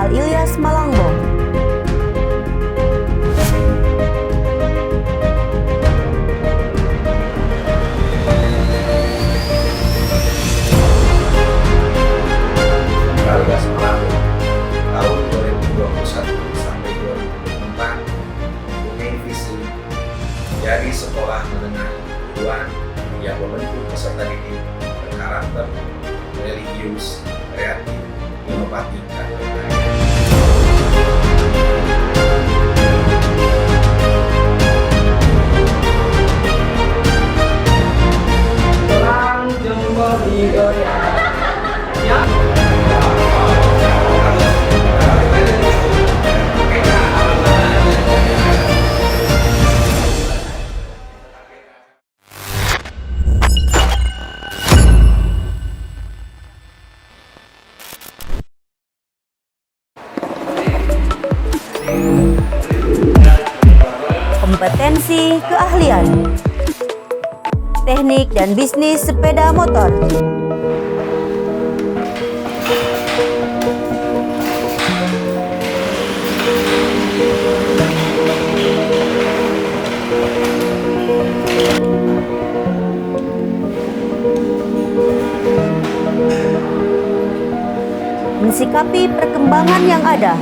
Al Ilyas Malangbong. Alias Malangbong tahun 2021 sampai 2024 mempunyai visi menjadi sekolah menengah kejuruan yang membentuk peserta didik berkarakter religius, kreatif, inovatif, dan lain-lain. Orang jempol digoyang. Ya. Kompetensi keahlian, teknik dan bisnis sepeda motor. Mensikapi perkembangan yang ada,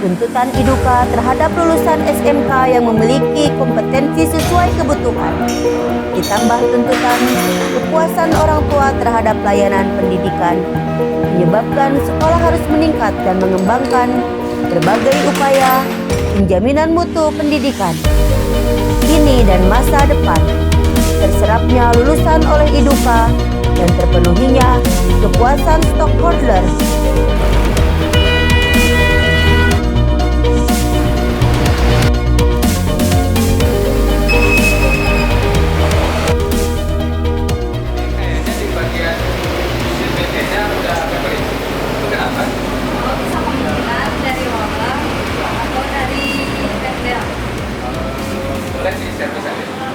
tuntutan IDUKA terhadap lulusan SMK yang memiliki kompetensi sesuai kebutuhan, ditambah tuntutan kepuasan orang tua terhadap layanan pendidikan, menyebabkan sekolah harus meningkat dan mengembangkan berbagai upaya penjaminan mutu pendidikan kini dan masa depan, terserapnya lulusan oleh IDUKA dan terpenuhinya kepuasan stockholder.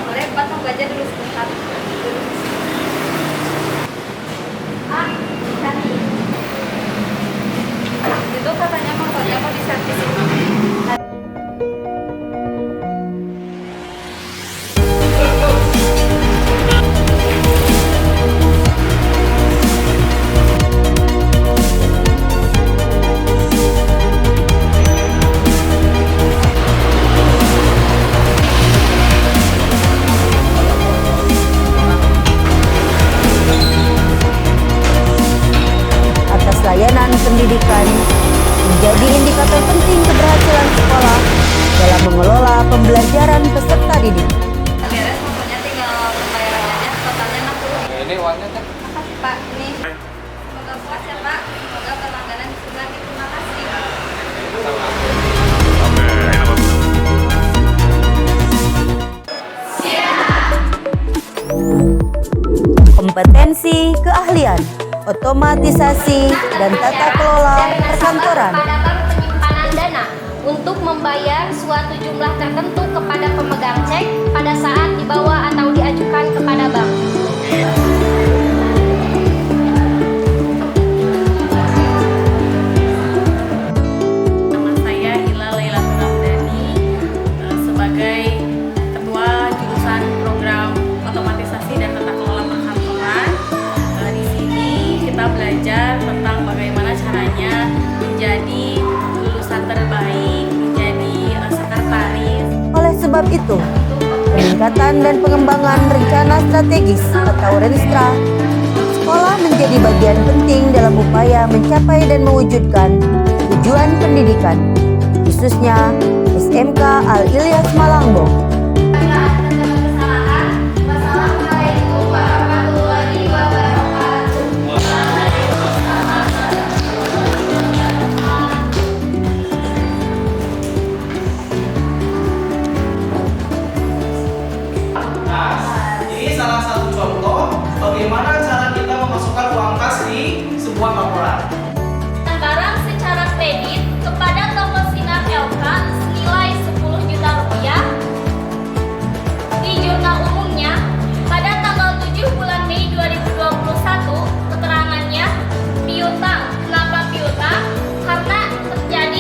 Boleh Pak, mau belajar dulu sebentar. Itu katanya motornya mau diservis. Layanan pendidikan menjadi indikator penting keberhasilan sekolah dalam mengelola pembelajaran peserta didik. Beres motornya, tinggal pembayarannya, totalnya 60. Ini uangnya kan? Makasih Pak, ini. Semoga puas ya Pak, semoga berlangganan di sini lagi. Terima kasih. Kompetensi keahlian, otomatisasi dan tata kelola perkantoran. Pada bank penyimpanan dana untuk membayar suatu jumlah tertentu kepada pemegang cek pada saat dibawa atau diajukan kepada bank. Nama saya Hilal Lailatul Ramdhani sebagai Ketua Jurusan Program Otomatisasi dan Tata Kelola Perkantoran. Di sini kita belajar tentang bagaimana caranya menjadi lulusan terbaik, menjadi sekretaris. Oleh sebab itu, peningkatan dan pengembangan rencana strategis atau Renstra sekolah menjadi bagian penting dalam upaya mencapai dan mewujudkan tujuan pendidikan, khususnya SMK Al Ilyas Malangbong. Wassalamualaikum warahmatullahi wabarakatuh. Ini salah satu contoh bagaimana cara kita memasukkan uang kas di sebuah laporan. Barang secara kredit kepada toko Sinar LK senilai 10 juta rupiah di jurnal umumnya pada tanggal 7 bulan Mei 2021. Keterangannya piutang. Kenapa piutang? Karena terjadi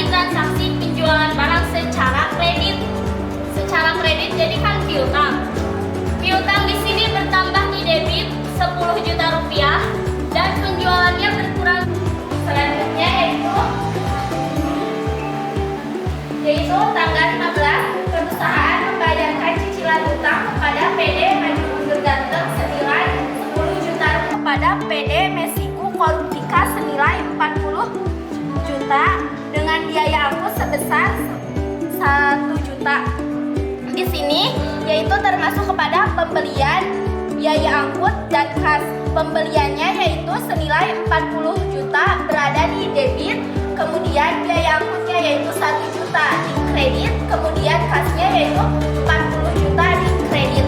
PD Maju Mundur Ganteng senilai 10 juta, kepada PD Mesiku Koruptika senilai 40 juta dengan biaya angkut sebesar 1 juta. Di sini yaitu termasuk kepada pembelian, biaya angkut dan kas. Pembeliannya yaitu senilai 40 juta berada di debit, kemudian biaya angkutnya yaitu 1 juta di kredit, kemudian kasnya yaitu 40 juta di kredit.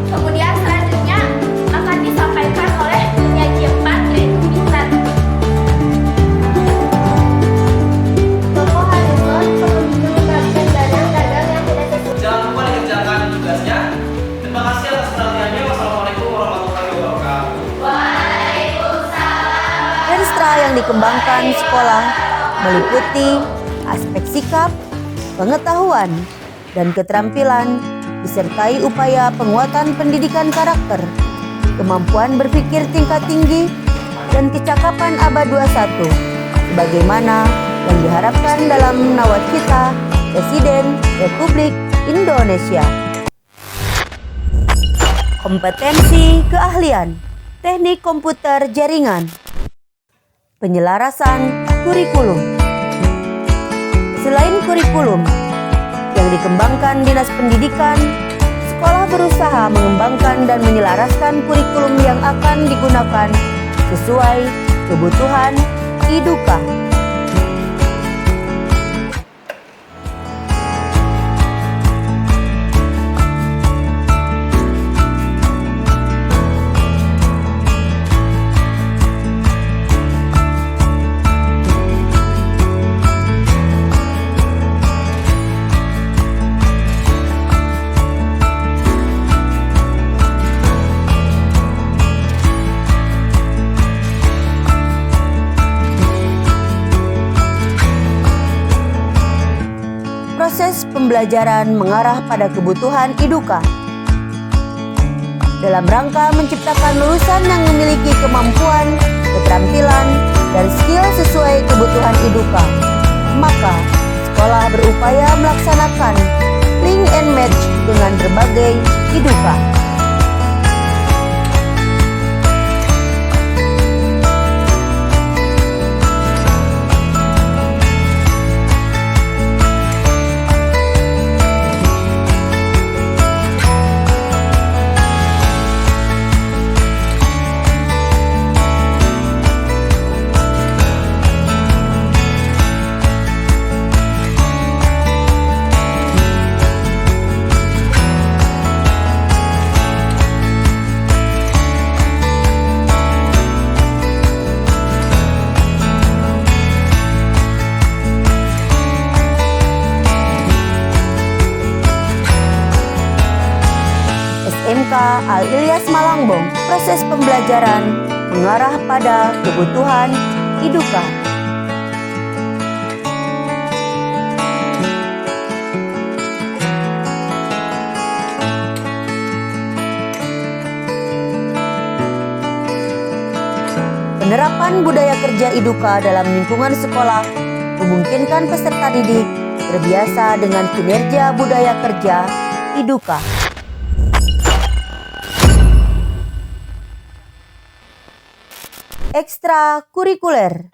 Kemudian selanjutnya akan disampaikan oleh penyaji 4 yaitu Bintan. Toko Harrison perlu melibatkan dana dagang yang tidak sesuai. Jangan lupa dikerjakan tugasnya. Terima kasih atas perhatiannya. Wassalamualaikum warahmatullahi wabarakatuh. Ekstra yang dikembangkan sekolah meliputi aspek sikap, pengetahuan, dan keterampilan disertai upaya penguatan pendidikan karakter, kemampuan berpikir tingkat tinggi, dan kecakapan abad 21 sebagaimana yang diharapkan dalam Nawacita Presiden Republik Indonesia. Kompetensi keahlian teknik komputer jaringan, penyelarasan kurikulum. Selain kurikulum yang dikembangkan Dinas Pendidikan, sekolah berusaha mengembangkan dan menyelaraskan kurikulum yang akan digunakan sesuai kebutuhan IDUKA. Proses pembelajaran mengarah pada kebutuhan IDUKA dalam rangka menciptakan lulusan yang memiliki kemampuan, keterampilan, dan skill sesuai kebutuhan IDUKA. Maka, sekolah berupaya melaksanakan link and match dengan berbagai IDUKA. SMK Al-Ilyas Malangbong, proses pembelajaran mengarah pada kebutuhan IDUKA. Penerapan budaya kerja IDUKA dalam lingkungan sekolah memungkinkan peserta didik terbiasa dengan kinerja budaya kerja IDUKA. Ekstra kurikuler.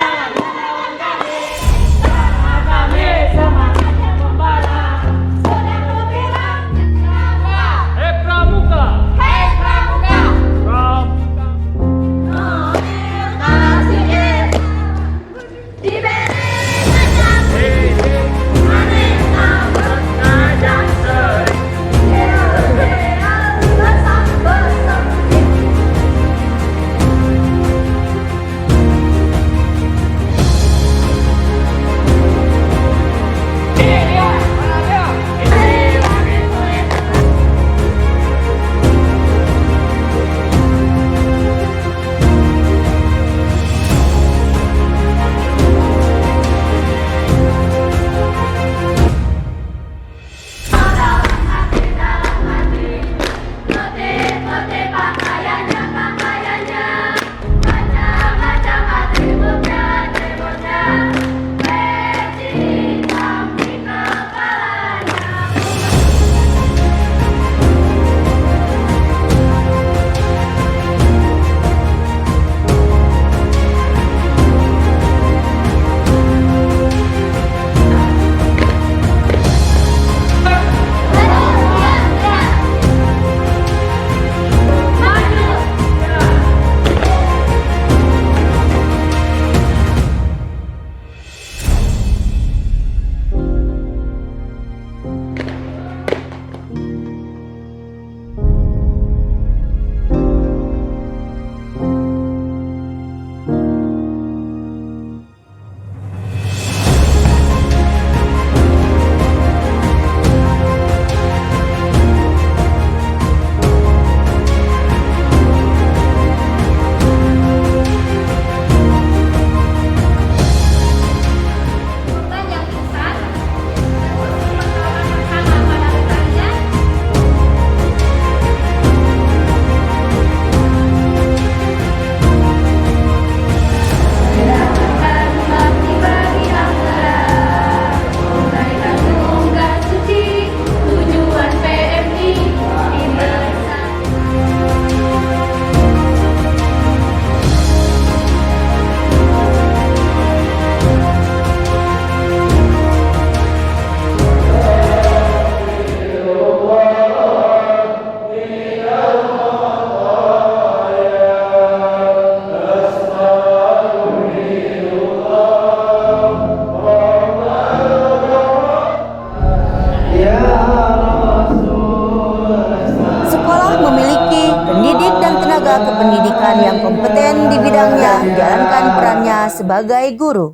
tenaga kependidikan yang kompeten di bidangnya menjalankan perannya sebagai guru.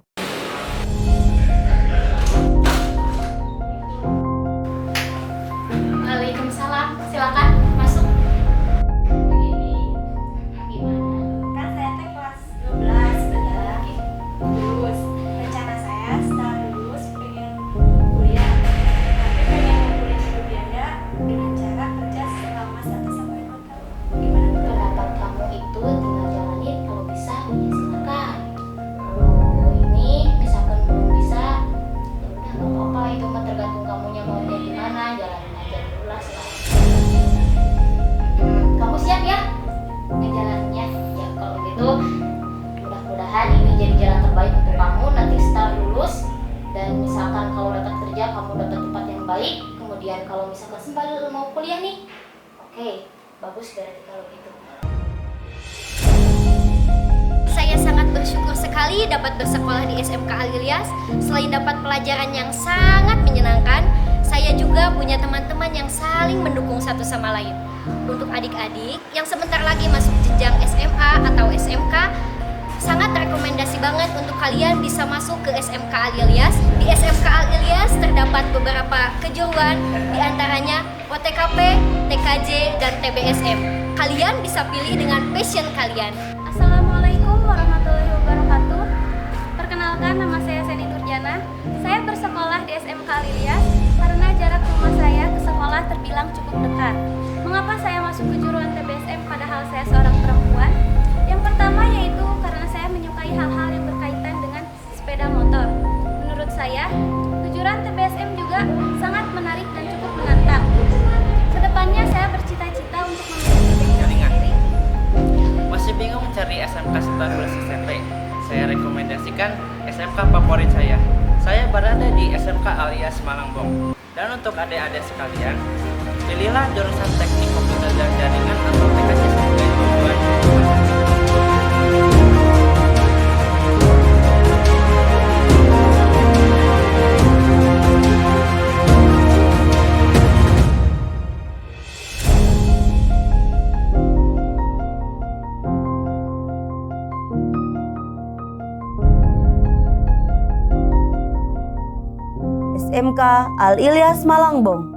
Waalaikumsalam, silakan masuk. Kan saya teh kelas 12 sebentar. Terus rencana saya setelah lulus pengen kuliah. Tapi pengen kuliah di Belanda dengan cara kerja selama 1 sampai 2 tahun. Gimana tuh? Pendapat kamu itu tinggal jalanin, kalau bisa ya silakan. Kalau ini misalkan belum bisa, ya udah nggak apa-apa, itu mah tergantung kamunya maunya gimana, jalanin aja dulu lah sekarang. Kamu siap ya ngejalaninnya? Ya kalau gitu mudah-mudahan ini jadi jalan terbaik untuk kamu nanti setelah lulus, dan misalkan kalau dapat kerja kamu dapat tempat yang baik, kemudian kalau misalkan sempat mau kuliah nih, oke, bagus berarti kalau gitu. Saya sangat bersyukur sekali dapat bersekolah di SMK Al-Ilyas. Selain dapat pelajaran yang sangat menyenangkan, saya juga punya teman-teman yang saling mendukung satu sama lain. Untuk adik-adik yang sebentar lagi masuk jenjang SMA atau SMK, sangat rekomendasi banget untuk kalian bisa masuk ke SMK Al-Ilyas. Di SMK Al-Ilyas terdapat beberapa kejuruan, diantaranya OTKP, TKJ, dan TBSM. Kalian bisa pilih dengan passion kalian. Assalamualaikum warahmatullahi wabarakatuh. Perkenalkan, nama saya Seni Nurjana. Saya bersekolah di SMK Al-Ilyas karena jarak rumah saya ke sekolah terbilang cukup dekat. Mengapa saya masuk kejuruan TBSM padahal saya seorang perempuan? Yang pertama yaitu karena saya menyukai hal-hal yang berkaitan dengan sepeda motor. Menurut saya, kejuruan TBSM juga sangat menarik dan cukup menantang. Kedepannya saya bercita-cita untuk memiliki bengkel sendiri. Masih bingung cari SMK setelah lulus SMP? Saya rekomendasikan SMK favorit saya. Saya berada di SMK Al-Ilyas Malangbong. Dan untuk adik-adik sekalian, pilihlah jurusan Teknik Komputer dan Jaringan atau TKJ sebagai tujuan. SMK Al-Ilyas Malangbong.